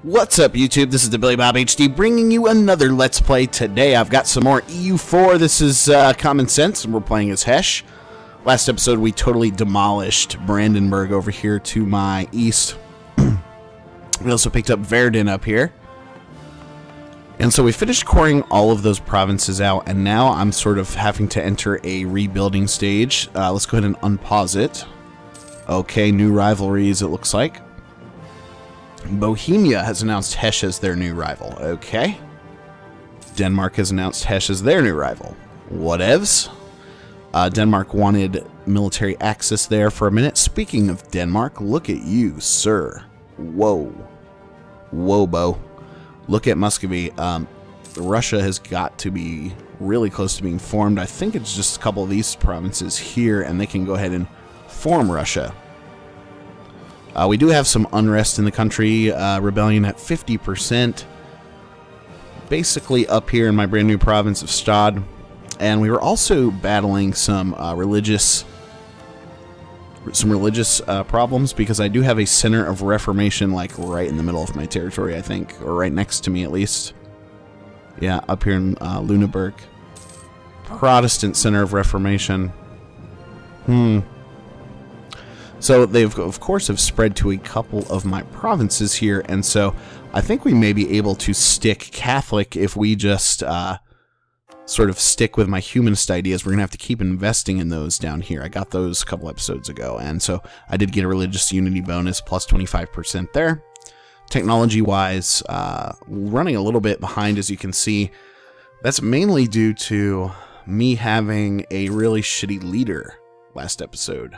What's up, YouTube? This is TheBillyBobHD bringing you another Let's Play. Today I've got some more EU4. This is Common Sense, and we're playing as Hesse. Last episode we totally demolished Brandenburg over here to my east. We also picked up Verdun up here. And so we finished coring all of those provinces out, and now I'm sort of having to enter a rebuilding stage. Let's go ahead and unpause it. Okay, new rivalries it looks like. Bohemia has announced Hesse as their new rival. Okay. Denmark has announced Hesse as their new rival. Whatevs. Denmark wanted military access there for a minute. Speaking of Denmark, look at you, sir. Whoa. Whoa, Bo. Look at Muscovy. Russia has got to be really close to being formed. I think it's just a couple of these provinces here, and they can go ahead and form Russia. We do have some unrest in the country, rebellion at 50%, basically up here in my brand new province of Stad, and we were also battling some religious problems, because I do have a center of reformation like right in the middle of my territory, I think, or right next to me at least. Yeah, up here in Lüneburg. Protestant center of reformation. So they've, of course, have spread to a couple of my provinces here, and so I think we may be able to stick Catholic if we just sort of stick with my humanist ideas. We're going to have to keep investing in those down here. I got those a couple episodes ago, and so I did get a religious unity bonus, plus 25% there. Technology-wise, running a little bit behind, as you can see. That's mainly due to me having a really shitty leader last episode.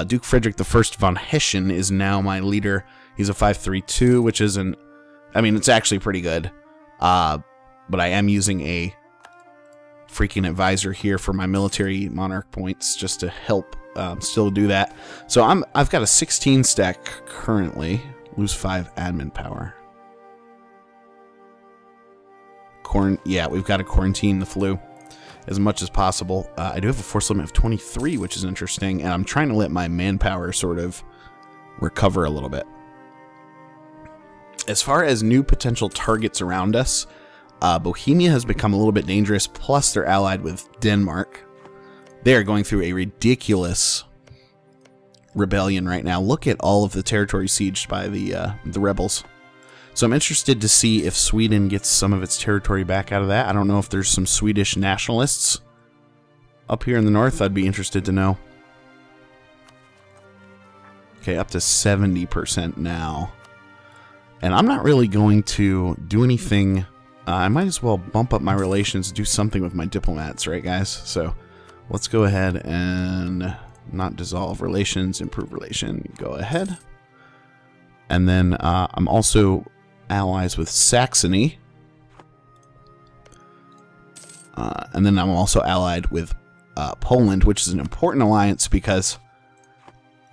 Duke Frederick I von Hessen is now my leader. He's a 532, which isn't... I mean, it's actually pretty good. But I am using a freaking advisor here for my military monarch points just to help still do that. So I've got a 16 stack currently. Lose 5 admin power. Yeah, we've got to quarantine the flu as much as possible. I do have a force limit of 23, which is interesting, and I'm trying to let my manpower sort of recover a little bit. As far as new potential targets around us, Bohemia has become a little bit dangerous, plus they're allied with Denmark. They are going through a ridiculous rebellion right now. Look at all of the territory sieged by the rebels. So I'm interested to see if Sweden gets some of its territory back out of that. I don't know if there's some Swedish nationalists up here in the north. I'd be interested to know. Okay, up to 70% now. And I'm not really going to do anything. I might as well bump up my relations, do something with my diplomats, right, guys? So let's go ahead and not dissolve relations, improve relation. Go ahead. And then I'm also allies with Saxony. And then I'm also allied with Poland, which is an important alliance because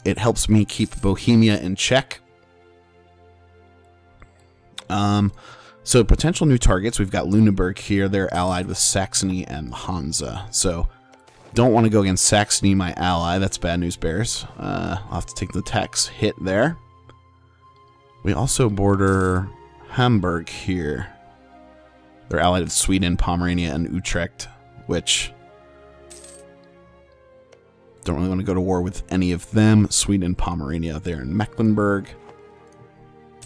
it helps me keep Bohemia in check. So potential new targets, we've got Lüneburg here. They're allied with Saxony and Hansa. So don't want to go against Saxony, my ally. That's bad news bears. I'll have to take the tax hit there. We also border Hamburg here. They're allied with Sweden, Pomerania, and Utrecht, which don't really want to go to war with any of them. Sweden, Pomerania, they're in Mecklenburg.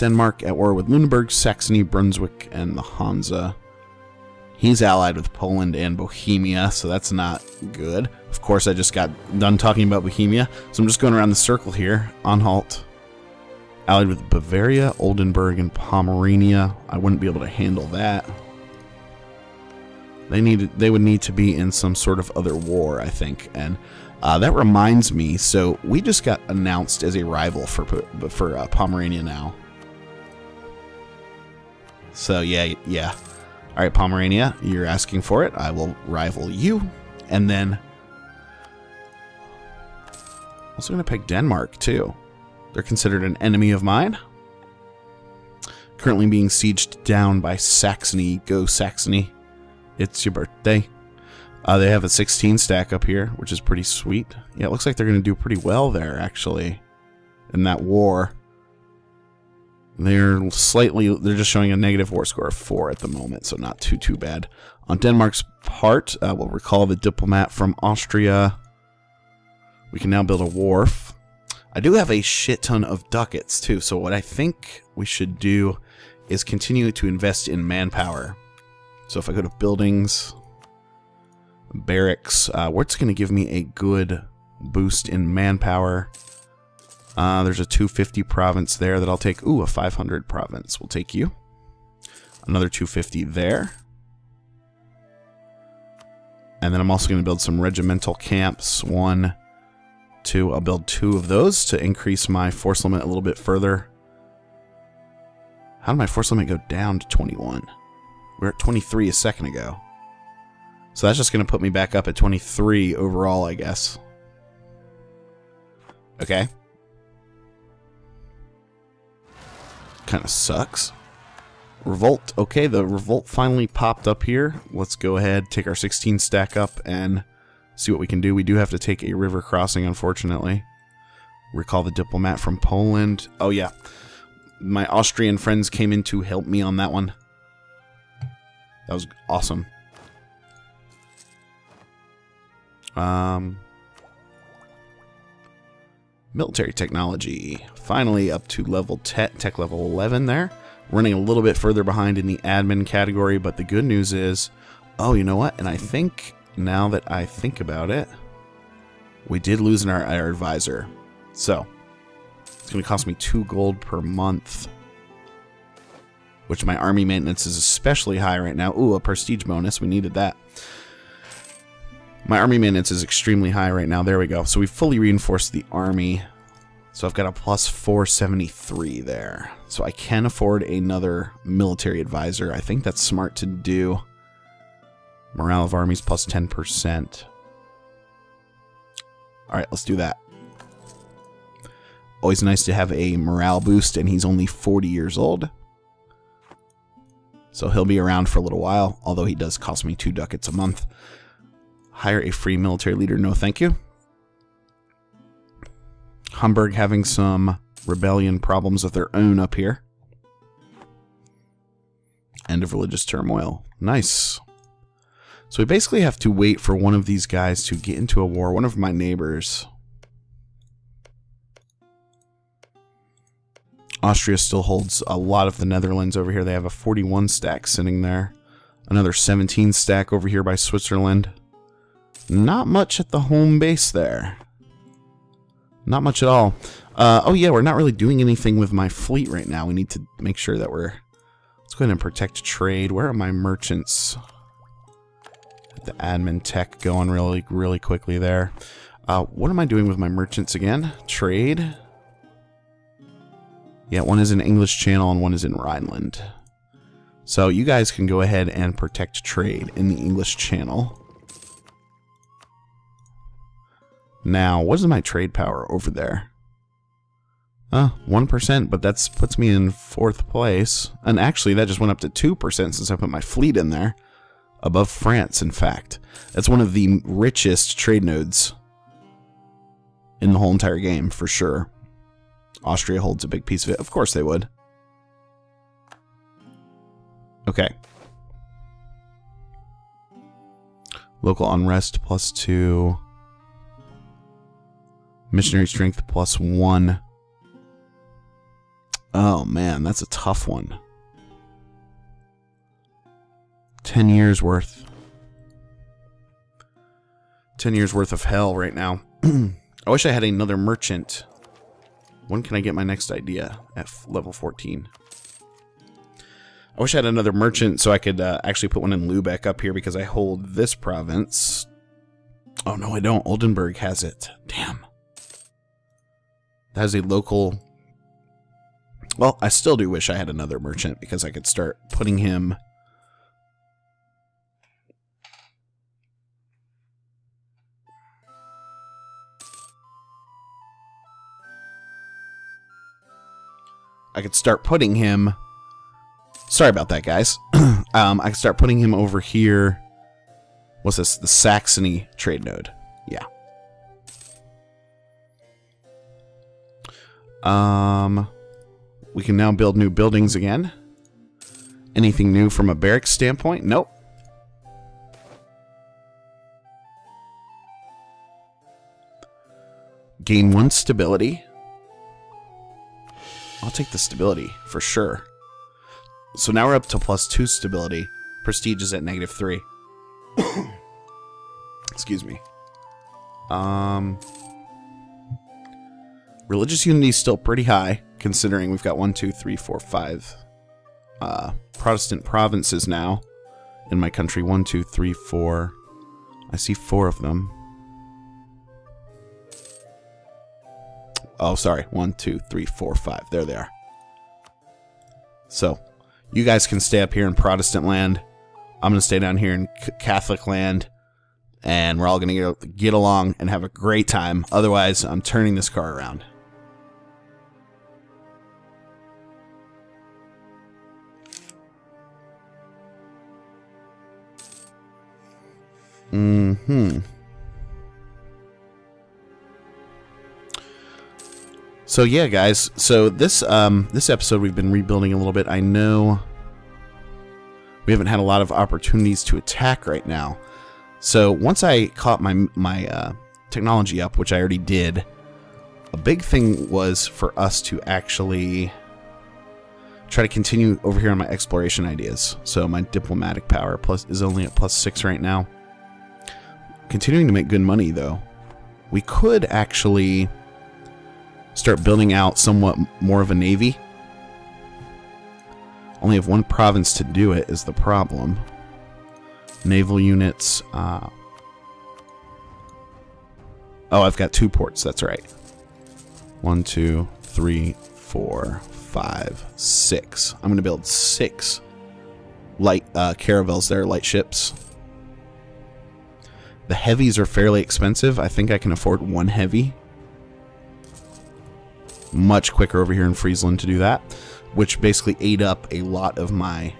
Denmark at war with Lüneburg, Saxony, Brunswick, and the Hansa. He's allied with Poland and Bohemia, so that's not good. Of course, I just got done talking about Bohemia, so I'm just going around the circle here. Anhalt. Allied with Bavaria, Oldenburg, and Pomerania. I wouldn't be able to handle that. They would need to be in some sort of other war, I think. And that reminds me, so we just got announced as a rival for Pomerania now. So yeah. All right, Pomerania, you're asking for it. I will rival you, and then also going to pick Denmark too. They're considered an enemy of mine. Currently being sieged down by Saxony. Go Saxony. It's your birthday. They have a 16 stack up here, which is pretty sweet. Yeah, it looks like they're going to do pretty well there, actually, in that war. They're just showing a negative war score of 4 at the moment, so not too bad. On Denmark's part, we'll recall the diplomat from Austria. We can now build a wharf. I do have a shit ton of ducats, too, so what I think we should do is continue to invest in manpower. So if I go to buildings, barracks, what's going to give me a good boost in manpower? There's a 250 province there that I'll take. Ooh, a 500 province. We'll take you. Another 250 there. And then I'm also going to build some regimental camps. 1, 2. I'll build 2 of those to increase my force limit a little bit further. How did my force limit go down to 21? We were at 23 a second ago. So that's just going to put me back up at 23 overall, I guess. Okay. Kind of sucks. Revolt. Okay, the revolt finally popped up here. Let's go ahead, take our 16 stack up, and see what we can do. We do have to take a river crossing, unfortunately. Recall the diplomat from Poland. Oh, yeah. My Austrian friends came in to help me on that one. That was awesome. Military technology. Finally up to level tech level 11 there. Running a little bit further behind in the admin category, but the good news is, oh, you know what? And I think, now that I think about it, we did lose our advisor. So, it's going to cost me 2 gold per month. Which my army maintenance is especially high right now. Ooh, a prestige bonus. We needed that. My army maintenance is extremely high right now. There we go. So we fully reinforced the army. So I've got a plus 473 there. So I can afford another military advisor. I think that's smart to do. Morale of armies plus 10%. Alright, let's do that. Always nice to have a morale boost, and he's only 40 years old. So he'll be around for a little while, although he does cost me 2 ducats a month. Hire a free military leader. No, thank you. Hamburg having some rebellion problems of their own up here. End of religious turmoil. Nice. So we basically have to wait for one of these guys to get into a war. One of my neighbors. Austria still holds a lot of the Netherlands over here. They have a 41 stack sitting there. Another 17 stack over here by Switzerland. Not much at the home base there. Not much at all. Oh yeah, we're not really doing anything with my fleet right now. We need to make sure that we're... Let's go ahead and protect trade. Where are my merchants? The admin tech going really quickly there. What am I doing with my merchants again? Trade. Yeah, one is in English Channel and one is in Rhineland. So you guys can go ahead and protect trade in the English Channel. Now, what is my trade power over there? 1%, but that puts me in 4th place. And actually, that just went up to 2% since I put my fleet in there. Above France, in fact. That's one of the richest trade nodes in the whole entire game, for sure. Austria holds a big piece of it. Of course they would. Okay. Local unrest +2. Missionary strength +1. Oh man, that's a tough one. 10 years worth. 10 years worth of hell right now. I wish I had another merchant. When can I get my next idea? At level 14. I wish I had another merchant so I could actually put one in Lübeck up here because I hold this province. Oh no, I don't. Oldenburg has it. Damn. That has a local... Well, I still do wish I had another merchant because I could start putting him... Sorry about that, guys. I could start putting him over here. What's this? The Saxony trade node. Yeah. we can now build new buildings again. Anything new from a barracks standpoint? Nope. Gain 1 stability. I'll take the stability for sure. So now we're up to +2 stability. Prestige is at -3. Excuse me. Religious unity is still pretty high, considering we've got 1, 2, 3, 4, 5 Protestant provinces now in my country. 1, 2, 3, 4. I see 4 of them. Oh, sorry. 1, 2, 3, 4, 5. There they are. So, you guys can stay up here in Protestant land. I'm going to stay down here in Catholic land. And we're all going to get along and have a great time. Otherwise, I'm turning this car around. So yeah, guys. So this episode we've been rebuilding a little bit. I know we haven't had a lot of opportunities to attack right now. So once I caught my technology up, which I already did, a big thing was for us to actually try to continue over here on my exploration ideas. So my diplomatic power is only at +6 right now. Continuing to make good money though. We could actually start building out somewhat more of a navy. Only have 1 province to do it is the problem. Naval units. Oh, I've got 2 ports. That's right. 1, 2, 3, 4, 5, 6. I'm going to build 6 light caravels there, light ships. The heavies are fairly expensive. I think I can afford 1 heavy. Much quicker over here in Friesland to do that, which basically ate up a lot of my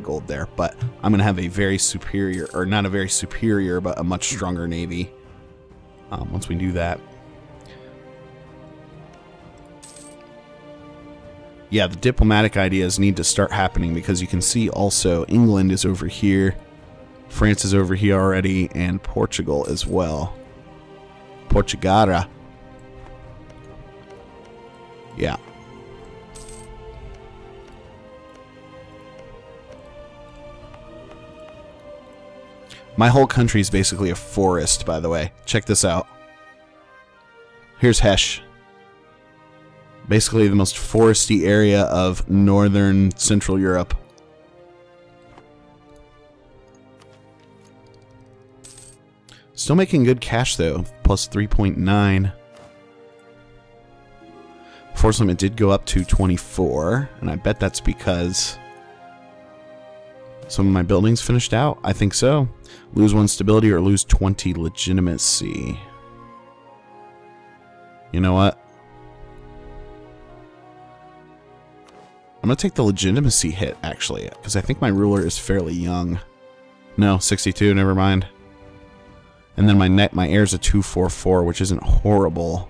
gold there. But I'm going to have a very superior, or not a very superior, but a much stronger navy once we do that. Yeah, the diplomatic ideas need to start happening because you can see also England is over here, France is over here already, and Portugal as well. Portugara. Yeah. My whole country is basically a forest, by the way. Check this out. Here's Hesse. Basically the most foresty area of northern Central Europe. Still making good cash though, +3.9. Force limit did go up to 24, and I bet that's because some of my buildings finished out. I think so. Lose 1 stability or lose 20 legitimacy. You know what? I'm going to take the legitimacy hit, actually, because I think my ruler is fairly young. No, 62, never mind. And then my heir's a 244, which isn't horrible.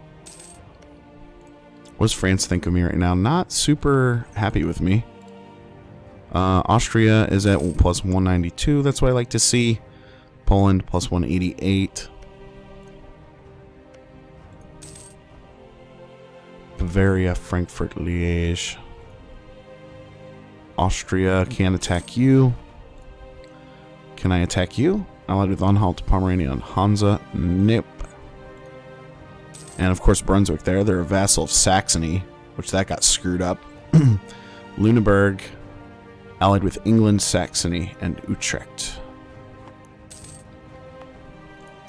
What does France think of me right now? Not super happy with me. Austria is at +192. That's what I like to see. Poland +188. Bavaria, Frankfurt, Liège. Austria can't attack you. Can I attack you? Allied with Anhalt, Pomerania, and Hansa. Nope. And of course Brunswick there. They're a vassal of Saxony, which that got screwed up. Lüneburg, allied with England, Saxony, and Utrecht.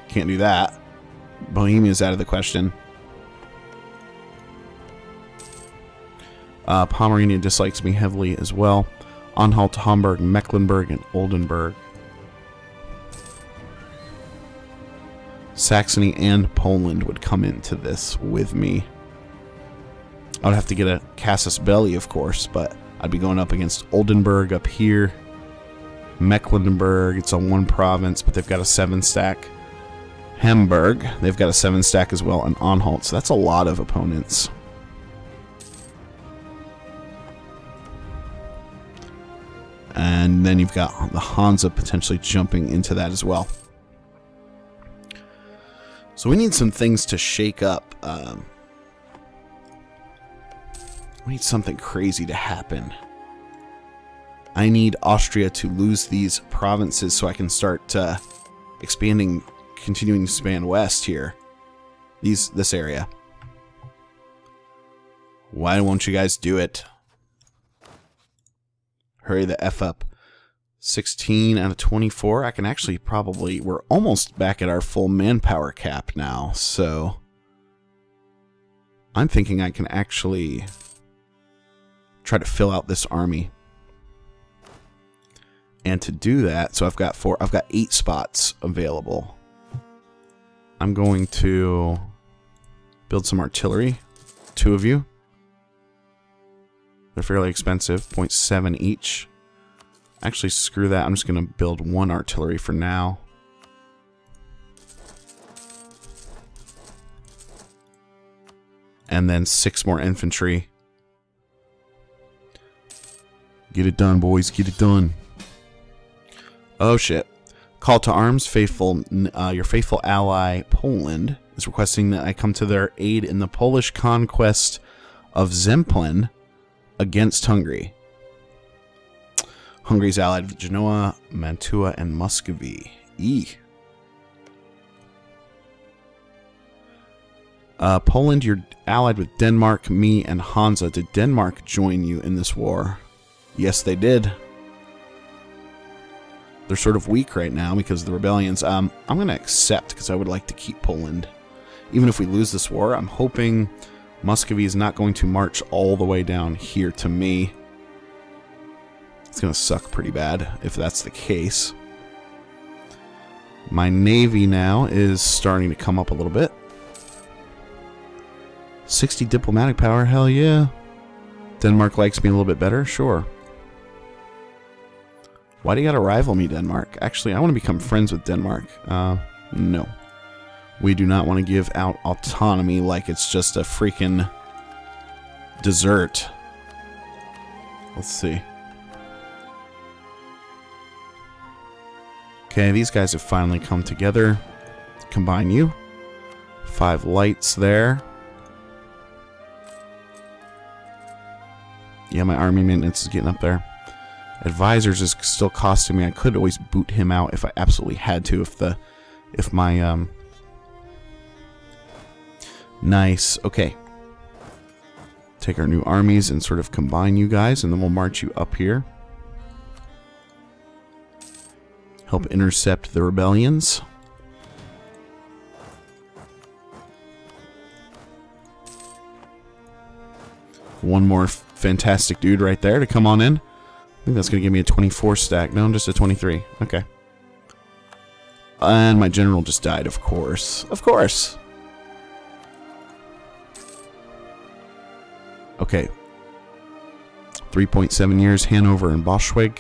Can't do that. Bohemia's out of the question. Pomerania dislikes me heavily as well. Anhalt, Hamburg, Mecklenburg, and Oldenburg. Saxony and Poland would come into this with me. I would have to get a casus belli, of course, but I'd be going up against Oldenburg up here. Mecklenburg, it's a 1 province, but they've got a 7-stack. Hamburg, they've got a 7-stack as well, and Anhalt, so that's a lot of opponents. And then you've got the Hansa potentially jumping into that as well. So we need some things to shake up. We need something crazy to happen. I need Austria to lose these provinces so I can start expanding, continuing to expand west here. This area. Why won't you guys do it? Hurry the F up. 16 out of 24. I can actually probably... We're almost back at our full manpower cap now, so... I'm thinking I can actually try to fill out this army. And to do that, so I've got 8 spots available. I'm going to build some artillery. 2 of you. They're fairly expensive, 0.7 each. Actually, screw that. I'm just going to build 1 artillery for now. And then 6 more infantry. Get it done, boys. Get it done. Oh, shit. Call to arms. Your faithful ally, Poland, is requesting that I come to their aid in the Polish conquest of Zemplin against Hungary. Hungary's allied with Genoa, Mantua, and Muscovy. Poland, you're allied with Denmark, me, and Hansa. Did Denmark join you in this war? Yes, they did. They're sort of weak right now because of the rebellions. I'm going to accept because I would like to keep Poland. Even if we lose this war, I'm hoping Muscovy is not going to march all the way down here to me. It's going to suck pretty bad if that's the case. My navy now is starting to come up a little bit. 60 diplomatic power, hell yeah. Denmark likes me a little bit better, sure. Why do you gotta rival me, Denmark? Actually, I want to become friends with Denmark. No. We do not want to give out autonomy like it's just a freaking dessert. Let's see. Okay, these guys have finally come together. Combine you. 5 lights there. Yeah, my army maintenance is getting up there. Advisors is still costing me. I could always boot him out if I absolutely had to. If my nice. Okay. Take our new armies and sort of combine you guys, and then we'll march you up here. Help intercept the rebellions. One more fantastic dude right there to come on in. I think that's going to give me a 24 stack. No, just a 23. Okay. And my general just died, of course. Of course. Okay. 3.7 years, Hanover and Boschweg.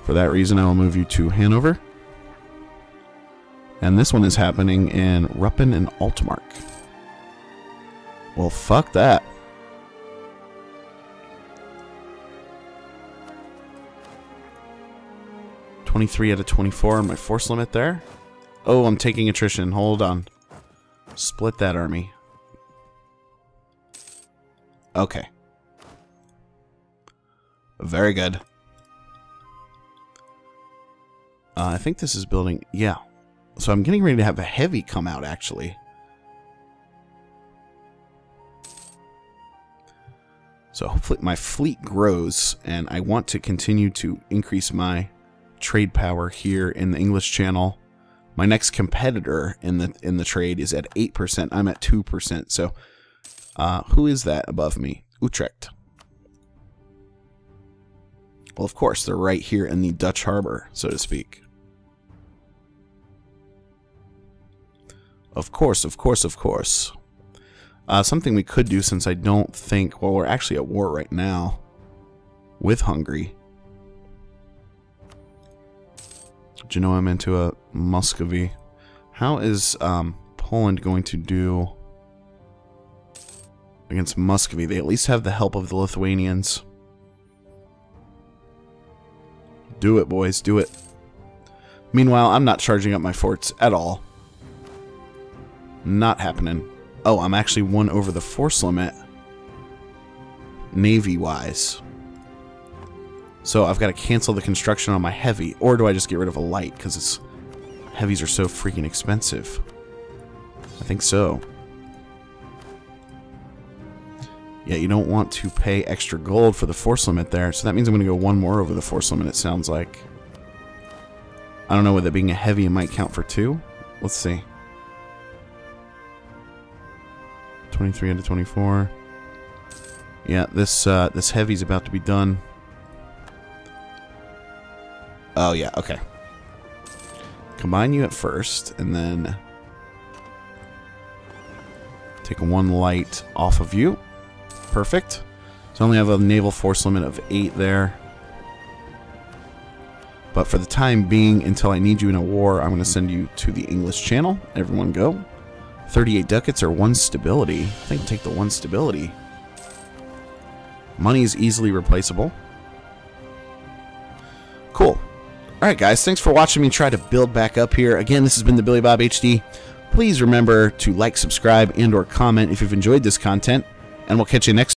For that reason, I will move you to Hanover. And this one is happening in Ruppen and Altmark. Well, fuck that. $23 out of 24 on my force limit there. Oh, I'm taking attrition. Hold on. Split that army. Okay. Very good. I think this is building... Yeah. So I'm getting ready to have a heavy come out, actually. So hopefully my fleet grows, and I want to continue to increase my trade power here in the English Channel. My next competitor in the trade is at 8%. I'm at 2%. So who is that above me? Utrecht. Well, of course, they're right here in the Dutch harbor, so to speak. Of course, of course, of course. Something we could do, since I don't think... Well, we're actually at war right now with Hungary. Genoa, Mantua, Muscovy. How is Poland going to do against Muscovy? They at least have the help of the Lithuanians. Do it, boys. Do it. Meanwhile, I'm not charging up my forts at all. Not happening. Oh, I'm actually 1 over the force limit. Navy-wise. So I've got to cancel the construction on my heavy. Or do I just get rid of a light? Because heavies are so freaking expensive. I think so. Yeah, you don't want to pay extra gold for the force limit there. So that means I'm going to go 1 more over the force limit, it sounds like. I don't know whether being a heavy it might count for 2. Let's see. 23 out of 24. Yeah, this heavy's about to be done. Oh, yeah, okay. Combine you at first, and then take 1 light off of you. Perfect. So I only have a naval force limit of 8 there. But for the time being, until I need you in a war, I'm going to send you to the English Channel. Everyone go. 38 ducats or 1 stability. I think I'll take the 1 stability. Money is easily replaceable. Cool. Alright guys, thanks for watching me try to build back up here. Again, this has been the TheBillyBobHD. Please remember to like, subscribe, and or comment if you've enjoyed this content. And we'll catch you next time.